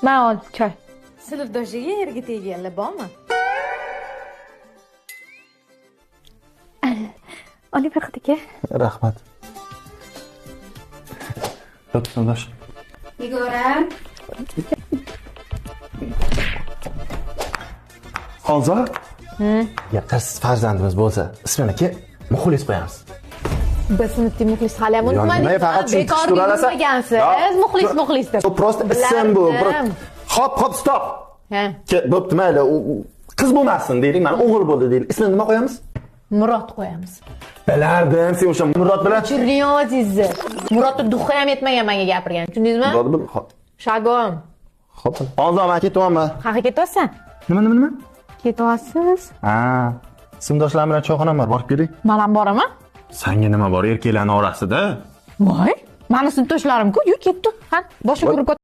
Mana ol, choy. Sinfdoshiga yerga tegganlar bormi? Oling Farhod aka. Rahmat. Tot sinfdosh. Yegoram. Xonzoda? Agar siz farzandimiz bo'lsa, ismini Muxlis qo'yamiz. Biz sinfda muxlis hali ham Nima, unutmadingiz. faqat shuni Bekor tushiralasan. bilmagansiz. Muxlis deb. Prosta ism bu. Bilardim. Hop, stop. Ha. Bo'pti, mayli. Qiz bo'lmasin deylik, mana o'g'il bo'ldi deylik. Ismini nima qo'yamiz? Murod qo'yamiz. Bilardim, sen o'sha Murod bilan. Chirniyozingizni. Murodni duxi ham yetmagan menga gapirgan. Tushundingizmi? Murod bil. Shagom. Xo'p. Hozir men ketyapman. Qayerga ketyapsan? Nima? Ketyapsiz? Ha. Sinfdoshlarim bilan choyxonam bor, borib keling. Men ham boraman. Sanga nima bor erkaklarning orasida? Voy, meni sinfdoshlarim-ku, ketdi. Ha, boshqa guruhga